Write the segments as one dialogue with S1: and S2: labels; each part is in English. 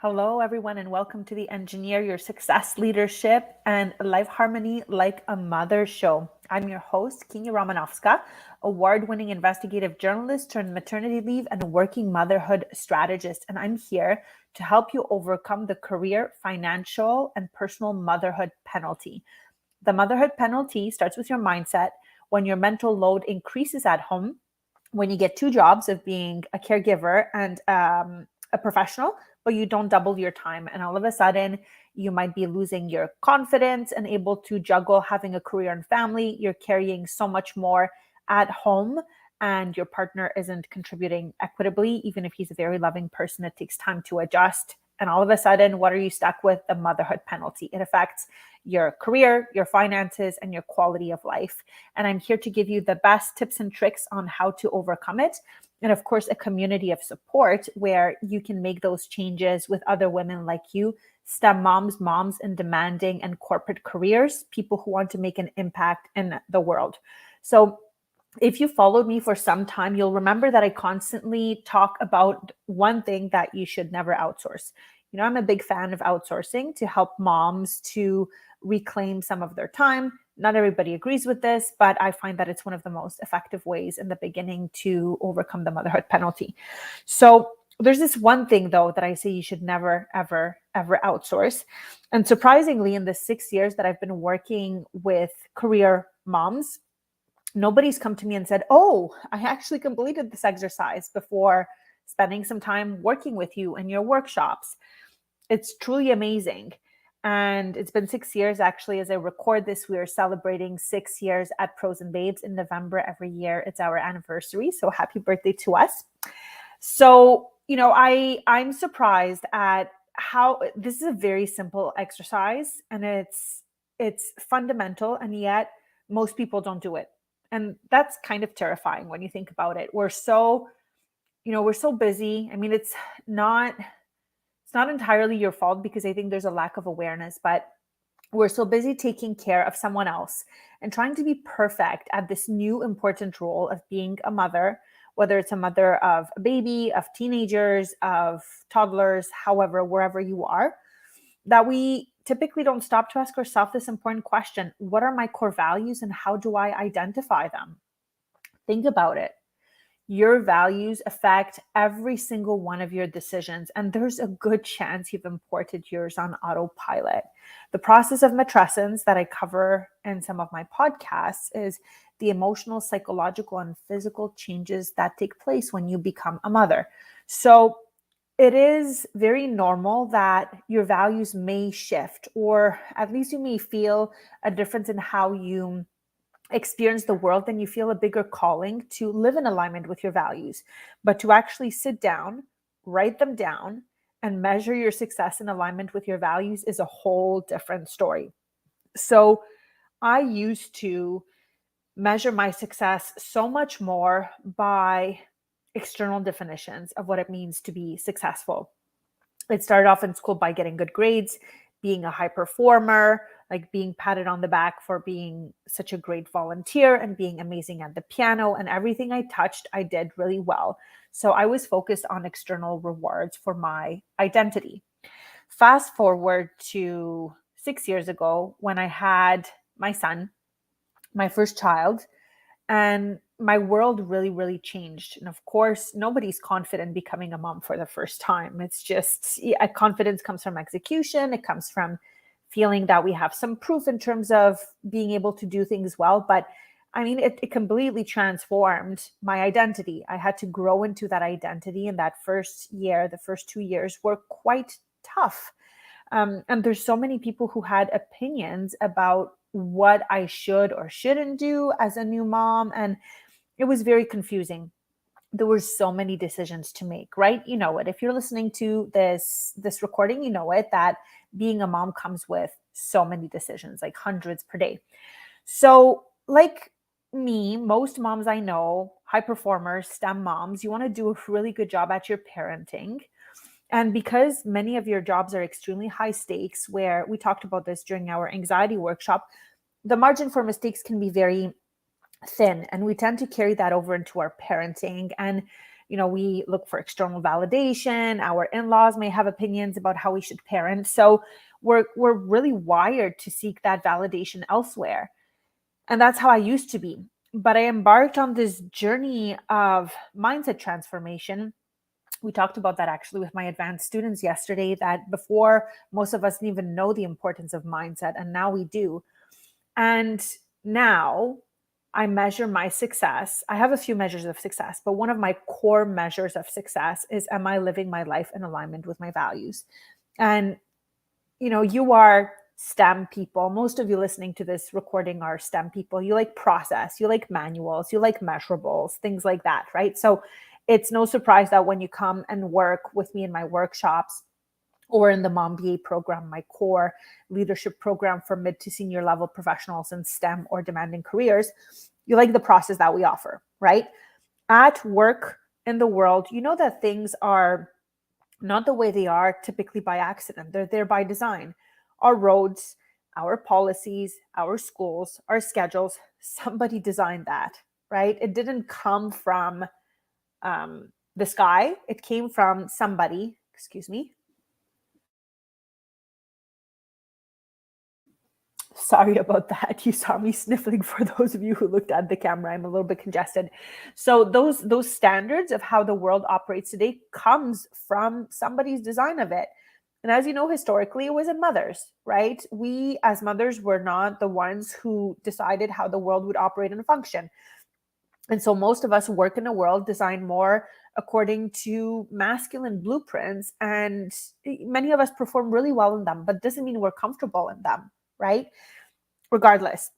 S1: Hello, everyone, and welcome to the Engineer Your Success Leadership and Life Harmony Like a Mother show. I'm your host, Kenya Romanovska, award-winning investigative journalist turned maternity leave and working motherhood strategist. And I'm here to help you overcome the career, financial, and personal motherhood penalty. The motherhood penalty starts with your mindset. When your mental load increases at home, when you get two jobs of being a caregiver and a professional, but you don't double your time. And all of a sudden, you might be losing your confidence and able to juggle having a career and family. You're carrying so much more at home, and your partner isn't contributing equitably. Even if he's a very loving person, it takes time to adjust. And all of a sudden, what are you stuck with? The motherhood penalty. It affects your career, your finances, and your quality of life. And I'm here to give you the best tips and tricks on how to overcome it. And of course, a community of support where you can make those changes with other women like you, STEM moms in demanding and corporate careers, people who want to make an impact in the world. So if you followed me for some time, you'll remember that I constantly talk about one thing that you should never outsource. You know, I'm a big fan of outsourcing to help moms to reclaim some of their time. Not everybody agrees with this, but I find that it's one of the most effective ways in the beginning to overcome the motherhood penalty. So there's this one thing, though, that I say you should never, ever, ever outsource. And surprisingly, in the 6 years that I've been working with career moms, nobody's come to me and said, "Oh, I actually completed this exercise before spending some time working with you in your workshops." It's truly amazing. And it's been 6 years, actually, as I record this. We are celebrating 6 years at Pros and Babes in November every year. It's our anniversary. So happy birthday to us. So, I'm surprised at how this is a very simple exercise, and it's fundamental, and yet most people don't do it. And that's kind of terrifying when you think about it. We're so busy. I mean, it's not entirely your fault, because I think there's a lack of awareness, but we're so busy taking care of someone else and trying to be perfect at this new important role of being a mother, whether it's a mother of a baby, of teenagers, of toddlers, however, wherever you are, that we typically don't stop to ask ourselves this important question: what are my core values and how do I identify them? Think about it. Your values affect every single one of your decisions, and there's a good chance you've imported yours on autopilot. The process of matrescence that I cover in some of my podcasts is the emotional, psychological, and physical changes that take place when you become a mother. So it is very normal that your values may shift, or at least you may feel a difference in how you experience the world, then you feel a bigger calling to live in alignment with your values. But to actually sit down, write them down, and measure your success in alignment with your values is a whole different story. So I used to measure my success so much more by external definitions of what it means to be successful. It started off in school by getting good grades, being a high performer, like being patted on the back for being such a great volunteer and being amazing at the piano, and everything I touched, I did really well. So I was focused on external rewards for my identity. Fast forward to 6 years ago when I had my son, my first child, and my world really, really changed. And of course, nobody's confident becoming a mom for the first time. It's just, yeah, confidence comes from execution. It comes from feeling that we have some proof in terms of being able to do things well. But I mean, it completely transformed my identity. I had to grow into that identity. And that first year, the first 2 years were quite tough. And there's so many people who had opinions about what I should or shouldn't do as a new mom. And it was very confusing. There were so many decisions to make, right? You know it. If you're listening to this recording, you know it, that being a mom comes with so many decisions, like hundreds per day. So, like me, most moms I know, high performers, STEM moms, you want to do a really good job at your parenting. And because many of your jobs are extremely high stakes, where we talked about this during our anxiety workshop, the margin for mistakes can be very thin. And we tend to carry that over into our parenting. And We look for external validation. Our in-laws may have opinions about how we should parent. So we're really wired to seek that validation elsewhere. And that's how I used to be. But I embarked on this journey of mindset transformation. We talked about that actually with my advanced students yesterday, that before most of us didn't even know the importance of mindset, and now we do. And now I measure my success. I have a few measures of success, but one of my core measures of success is, am I living my life in alignment with my values? And you are STEM people. Most of you listening to this recording are STEM people. You like process, you like manuals, you like measurables, things like that, right? So it's no surprise that when you come and work with me in my workshops or in the Mom BA program, my core leadership program for mid to senior level professionals in STEM or demanding careers, you like the process that we offer, right? At work in the world, you know that things are not the way they are typically by accident. They're there by design. Our roads, our policies, our schools, our schedules, somebody designed that, right? It didn't come from the sky. It came from somebody, excuse me. Sorry about that. You saw me sniffling for those of you who looked at the camera. I'm a little bit congested. So those standards of how the world operates today comes from somebody's design of it. And as you know, historically, it was in mothers, right? We as mothers were not the ones who decided how the world would operate and function. And so most of us work in a world designed more according to masculine blueprints. And many of us perform really well in them, but doesn't mean we're comfortable in them, right? Regardless,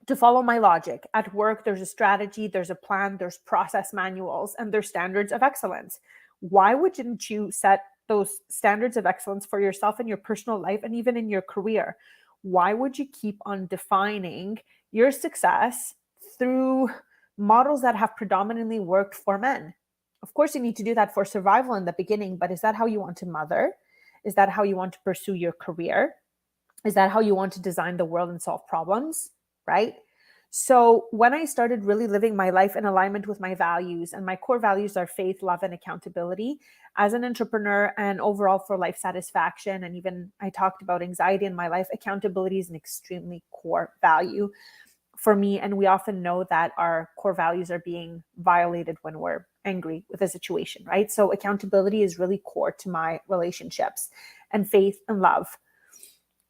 S1: to follow my logic, at work, there's a strategy, there's a plan, there's process manuals, and there's standards of excellence. Why wouldn't you set those standards of excellence for yourself in your personal life and even in your career? Why would you keep on defining your success through models that have predominantly worked for men? Of course, you need to do that for survival in the beginning, but is that how you want to mother? Is that how you want to pursue your career? Is that how you want to design the world and solve problems? Right? So when I started really living my life in alignment with my values, and my core values are faith, love, and accountability as an entrepreneur and overall for life satisfaction. And even I talked about anxiety in my life, accountability is an extremely core value for me. And we often know that our core values are being violated when we're angry with a situation, right? So accountability is really core to my relationships, and faith and love.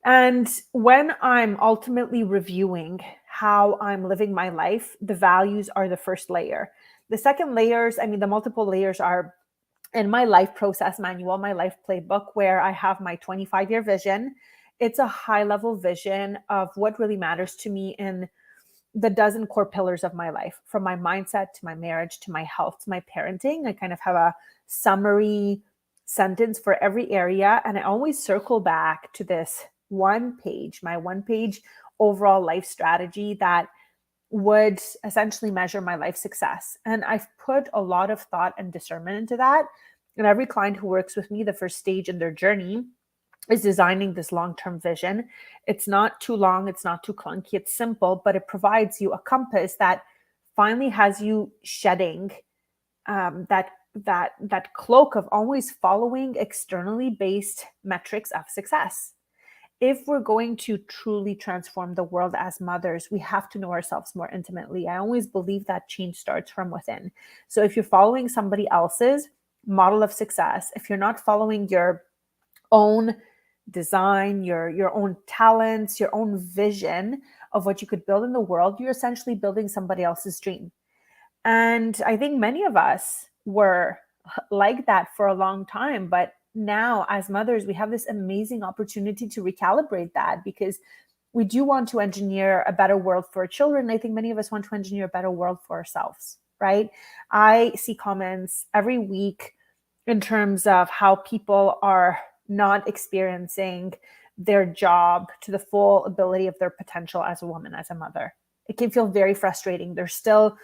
S1: And when I'm ultimately reviewing how I'm living my life, the values are the first layer. The second layers, the multiple layers are in my life process manual, my life playbook, where I have my 25-year vision. It's a high level vision of what really matters to me in the dozen core pillars of my life, from my mindset to my marriage to my health to my parenting. I kind of have a summary sentence for every area. And I always circle back to this my one page overall life strategy that would essentially measure my life success. And I've put a lot of thought and discernment into that. And every client who works with me, the first stage in their journey is designing this long-term vision. It's not too long, it's not too clunky, it's simple, but it provides you a compass that finally has you shedding that cloak of always following externally based metrics of success. If we're going to truly transform the world as mothers, we have to know ourselves more intimately. I always believe that change starts from within. So if you're following somebody else's model of success, if you're not following your own design, your own talents, your own vision of what you could build in the world, you're essentially building somebody else's dream. And I think many of us were like that for a long time, but now as mothers, we have this amazing opportunity to recalibrate that, because we do want to engineer a better world for our children. I think many of us want to engineer a better world for ourselves, right? I see comments every week in terms of how people are not experiencing their job to the full ability of their potential as a woman, as a mother. It can feel very frustrating. There's still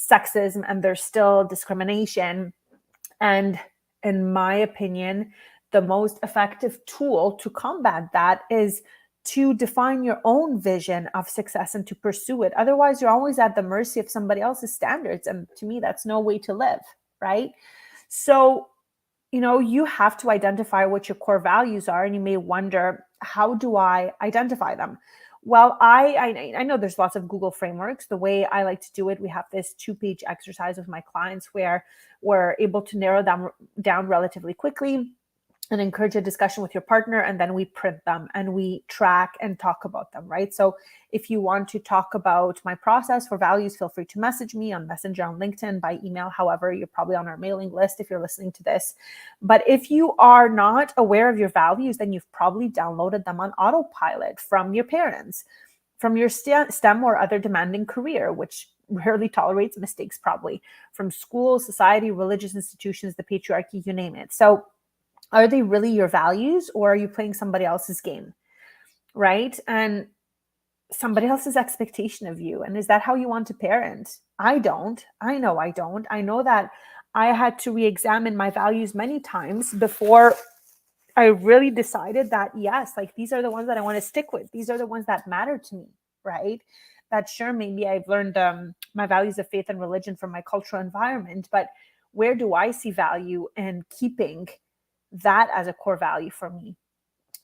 S1: sexism and there's still discrimination. And in my opinion, the most effective tool to combat that is to define your own vision of success and to pursue it. Otherwise, you're always at the mercy of somebody else's standards. And to me, that's no way to live. right? So, you have to identify what your core values are, and you may wonder, how do I identify them? Well, I know there's lots of Google frameworks. The way I like to do it, we have this 2-page exercise with my clients where we're able to narrow them down relatively quickly and encourage a discussion with your partner, and then we print them and we track and talk about them, right? So if you want to talk about my process for values, feel free to message me on Messenger, on LinkedIn, by email. However, you're probably on our mailing list if you're listening to this. But if you are not aware of your values, then you've probably downloaded them on autopilot from your parents, from your STEM or other demanding career, which rarely tolerates mistakes, probably from school, society, religious institutions, the patriarchy, you name it. So are they really your values, or are you playing somebody else's game, right? And somebody else's expectation of you. And is that how you want to parent? I don't. I know I don't. I know that I had to re-examine my values many times before I really decided that, yes, like these are the ones that I want to stick with. These are the ones that matter to me, right? That sure, maybe I've learned my values of faith and religion from my cultural environment, but where do I see value in keeping that as a core value for me?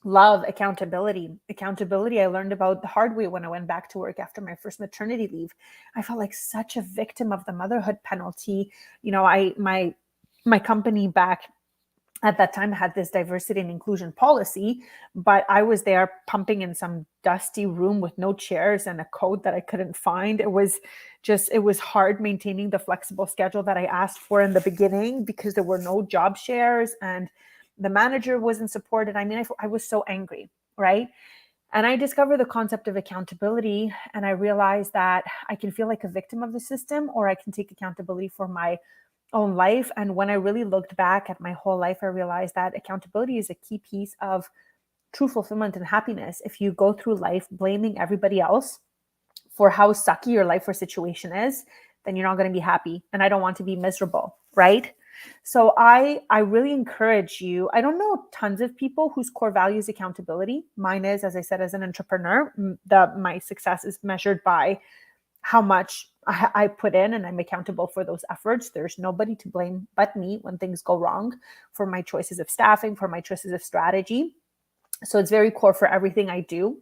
S1: Love, accountability. Accountability, I learned about the hard way when I went back to work after my first maternity leave. I felt like such a victim of the motherhood penalty. My company back at that time had this diversity and inclusion policy, but I was there pumping in some dusty room with no chairs and a code that I couldn't find. It was hard maintaining the flexible schedule that I asked for in the beginning because there were no job shares and the manager wasn't supported. I mean, I was so angry, right? And I discovered the concept of accountability, and I realized that I can feel like a victim of the system, or I can take accountability for my own life. And when I really looked back at my whole life, I realized that accountability is a key piece of true fulfillment and happiness. If you go through life blaming everybody else for how sucky your life or situation is, then you're not going to be happy. And I don't want to be miserable, right? So I really encourage you. I don't know tons of people whose core value is accountability. Mine is, as I said, as an entrepreneur, my success is measured by how much I put in, and I'm accountable for those efforts. There's nobody to blame but me when things go wrong, for my choices of staffing, for my choices of strategy. So it's very core for everything I do.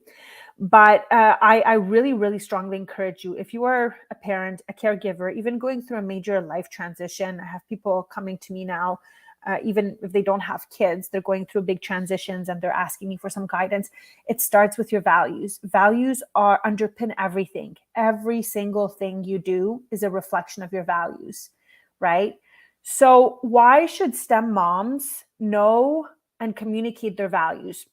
S1: But I really, really strongly encourage you, if you are a parent, a caregiver, even going through a major life transition. I have people coming to me now, even if they don't have kids, they're going through big transitions and they're asking me for some guidance. It starts with your values. Values are underpin everything. Every single thing you do is a reflection of your values, right? So why should STEM moms know and communicate their values?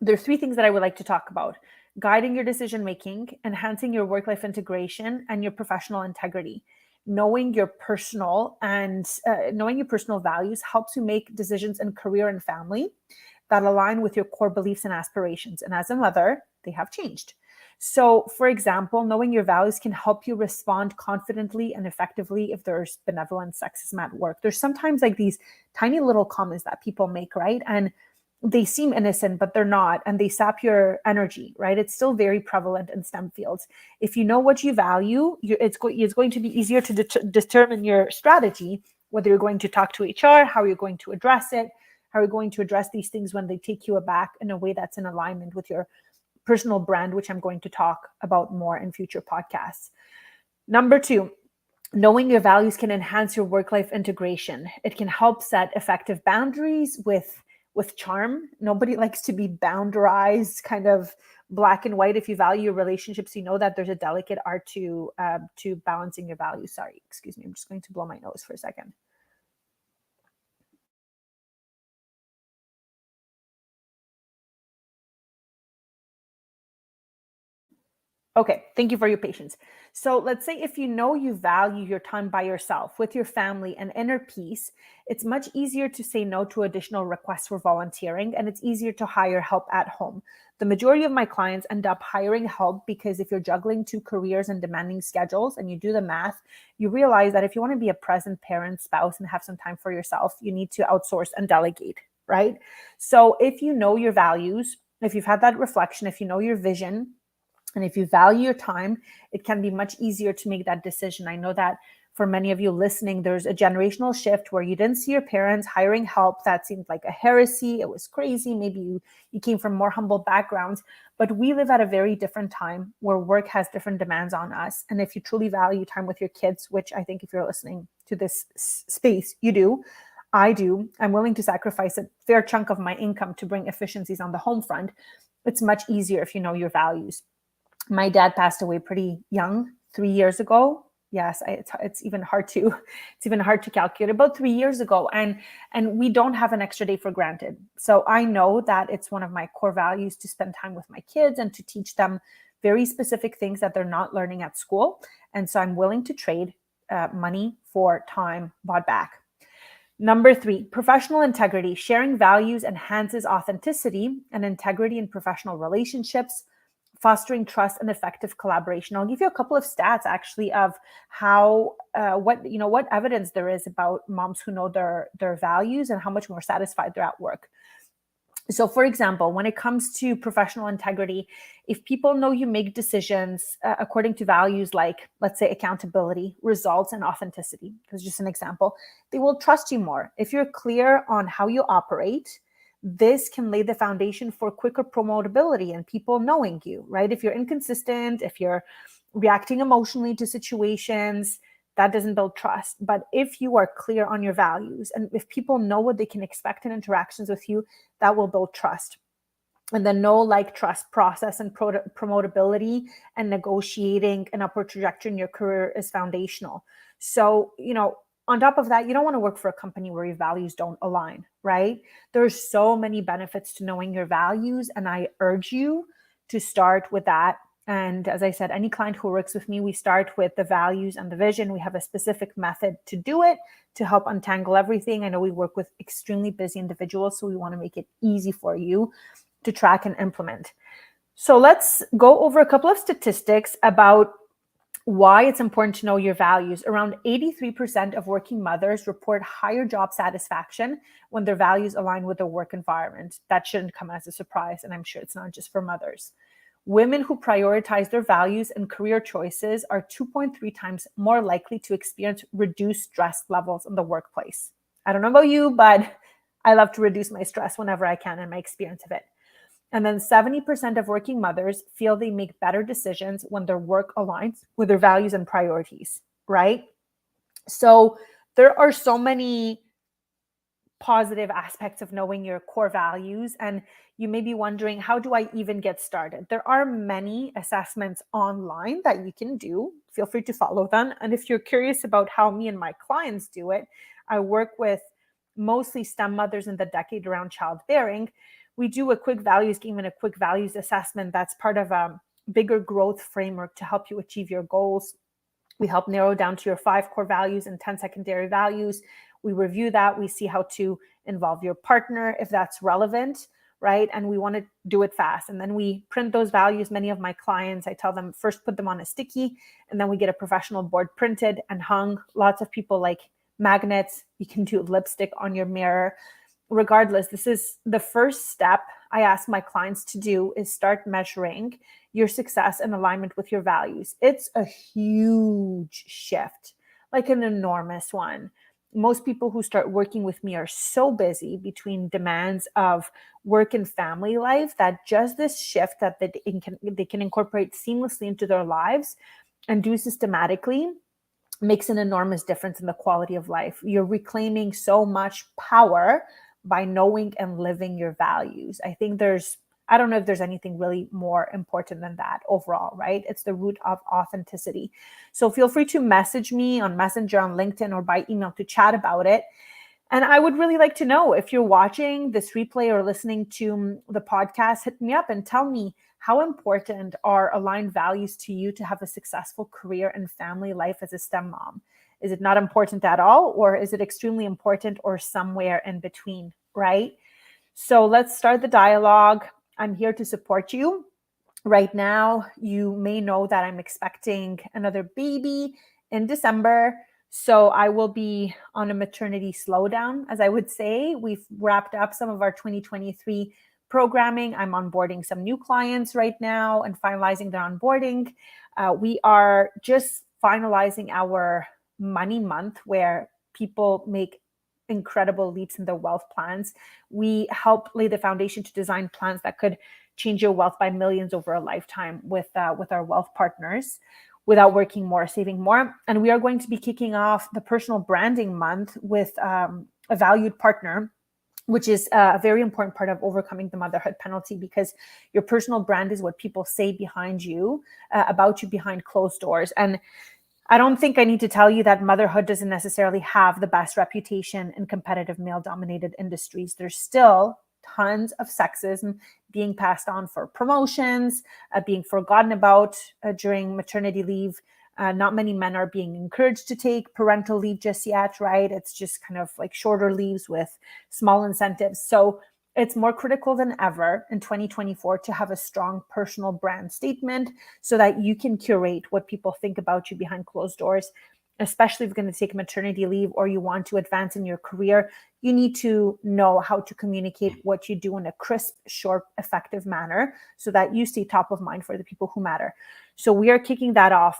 S1: There are 3 things that I would like to talk about: guiding your decision making, enhancing your work-life integration, and your professional integrity. Knowing your personal values helps you make decisions in career and family that align with your core beliefs and aspirations. And as a mother, they have changed. So, for example, knowing your values can help you respond confidently and effectively if there's benevolent sexism at work. There's sometimes like these tiny little comments that people make, right? And they seem innocent, but they're not, and they sap your energy, right? It's still very prevalent in STEM fields. If you know what you value, it's going to be easier to determine your strategy, whether you're going to talk to HR, how you're going to address it, how you're going to address these things when they take you aback in a way that's in alignment with your personal brand, which I'm going to talk about more in future podcasts. Number 2, knowing your values can enhance your work-life integration. It can help set effective boundaries with charm. Nobody likes to be boundarized, kind of black and white. If you value your relationships, you know that there's a delicate art to balancing your values. Sorry, excuse me. I'm just going to blow my nose for a second. Okay, thank you for your patience. So let's say if you know you value your time by yourself, with your family and inner peace, it's much easier to say no to additional requests for volunteering, and it's easier to hire help at home. The majority of my clients end up hiring help because if you're juggling 2 careers and demanding schedules and you do the math, you realize that if you want to be a present parent, spouse, and have some time for yourself, you need to outsource and delegate, right? So if you know your values, if you've had that reflection, if you know your vision, and if you value your time, it can be much easier to make that decision. I know that for many of you listening, there's a generational shift where you didn't see your parents hiring help. That seemed like a heresy. It was crazy. Maybe you came from more humble backgrounds, but we live at a very different time where work has different demands on us. And if you truly value time with your kids, which I think if you're listening to this space, you do, I do, I'm willing to sacrifice a fair chunk of my income to bring efficiencies on the home front. It's much easier if you know your values. My dad passed away pretty young, 3 years ago. Yes, it's even hard to calculate. About 3 years ago, and we don't have an extra day for granted. So I know that it's one of my core values to spend time with my kids and to teach them very specific things that they're not learning at school. And so I'm willing to trade money for time bought back. Number 3, professional integrity. Sharing values enhances authenticity and integrity in professional relationships, fostering trust and effective collaboration. I'll give you a couple of stats actually of how what evidence there is about moms who know their values and how much more satisfied they're at work. So, for example, when it comes to professional integrity, if people know you make decisions according to values like, let's say, accountability, results, and authenticity, that's just an example, they will trust you more. If you're clear on how you operate, this can lay the foundation for quicker promotability and people knowing you, right? If you're inconsistent, if you're reacting emotionally to situations, that doesn't build trust. But if you are clear on your values and if people know what they can expect in interactions with you, that will build trust. And the know, like, trust process and promotability and negotiating an upward trajectory in your career is foundational. So, on top of that, you don't want to work for a company where your values don't align, right? There's so many benefits to knowing your values, and I urge you to start with that. And as I said, any client who works with me, we start with the values and the vision. We have a specific method to do it to help untangle everything. I know we work with extremely busy individuals, so we want to make it easy for you to track and implement. So let's go over a couple of statistics about why it's important to know your values. Around 83% of working mothers report higher job satisfaction when their values align with the work environment. That shouldn't come as a surprise, and I'm sure it's not just for mothers. Women who prioritize their values and career choices are 2.3 times more likely to experience reduced stress levels in the workplace. I don't know about you, but I love to reduce my stress whenever I can in my experience of it. And then 70% of working mothers feel they make better decisions when their work aligns with their values and priorities, right? So there are so many positive aspects of knowing your core values. And you may be wondering, how do I even get started? There are many assessments online that you can do. Feel free to follow them. And if you're curious about how me and my clients do it, I work with mostly STEM mothers in the decade around childbearing. We do a quick values game and a quick values assessment that's part of a bigger growth framework to help you achieve your goals. We help narrow down to your 5 core values and 10 secondary values. We review that. We see how to involve your partner if that's relevant, right? And we want to do it fast. And then we print those values. Many of my clients, I tell them first put them on a sticky, and then we get a professional board printed and hung. Lots of people like magnets. You can do lipstick on your mirror. Regardless, this is the first step I ask my clients to do, is start measuring your success in alignment with your values. It's a huge shift, like an enormous one. Most people who start working with me are so busy between demands of work and family life that just this shift that they can incorporate seamlessly into their lives and do systematically makes an enormous difference in the quality of life. You're reclaiming so much power by knowing and living your values. I don't know if there's anything really more important than that overall, right? It's the root of authenticity. So feel free to message me on Messenger, on LinkedIn, or by email to chat about it. And I would really like to know, if you're watching this replay or listening to the podcast, hit me up and tell me, how important are aligned values to you to have a successful career and family life as a STEM mom? Is it not important at all, or is it extremely important, or somewhere in between, right? So let's start the dialogue. I'm here to support you. Right now, you may know that I'm expecting another baby in December. So I will be on a maternity slowdown, as I would say. We've wrapped up some of our 2023 programming. I'm onboarding some new clients right now and finalizing their onboarding. We are just finalizing our money month where people make incredible leaps in their wealth plans. We help lay the foundation to design plans that could change your wealth by millions over a lifetime with our wealth partners without working more, saving more. And we are going to be kicking off the personal branding month with a valued partner, which is a very important part of overcoming the motherhood penalty, because your personal brand is what people say behind you, about you behind closed doors. And I don't think I need to tell you that motherhood doesn't necessarily have the best reputation in competitive male-dominated industries. There's still tons of sexism being passed on for promotions, being forgotten about during maternity leave. Not many men are being encouraged to take parental leave just yet, right? It's just kind of like shorter leaves with small incentives. So it's more critical than ever in 2024 to have a strong personal brand statement so that you can curate what people think about you behind closed doors, especially if you're going to take maternity leave or you want to advance in your career. You need to know how to communicate what you do in a crisp, short, effective manner so that you stay top of mind for the people who matter. So we are kicking that off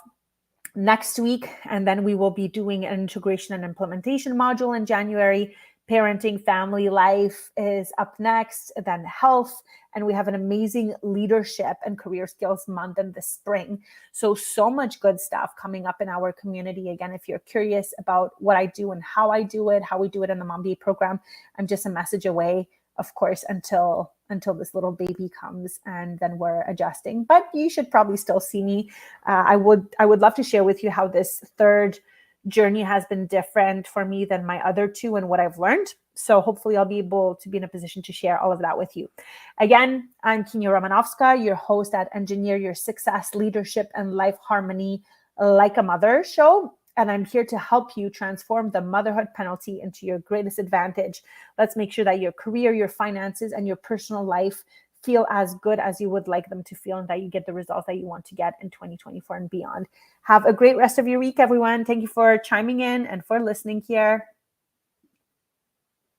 S1: next week, and then we will be doing an integration and implementation module in January. Parenting, family life is up next, then health, and we have an amazing leadership and career skills month in the spring. So much good stuff coming up in our community. Again, if you're curious about what I do and how I do it, how we do it in the Mom Day program, I'm just a message away, of course, until this little baby comes, and then we're adjusting. But you should probably still see me. I would love to share with you how this third journey has been different for me than my other two and what I've learned. So hopefully I'll be able to be in a position to share all of that with you. Again, I'm Kenya Romanovska, your host at Engineer Your Success, Leadership, and Life Harmony Like a Mother show. And I'm here to help you transform the motherhood penalty into your greatest advantage. Let's make sure that your career, your finances, and your personal life feel as good as you would like them to feel, and that you get the results that you want to get in 2024 and beyond. Have a great rest of your week, everyone. Thank you for chiming in and for listening here.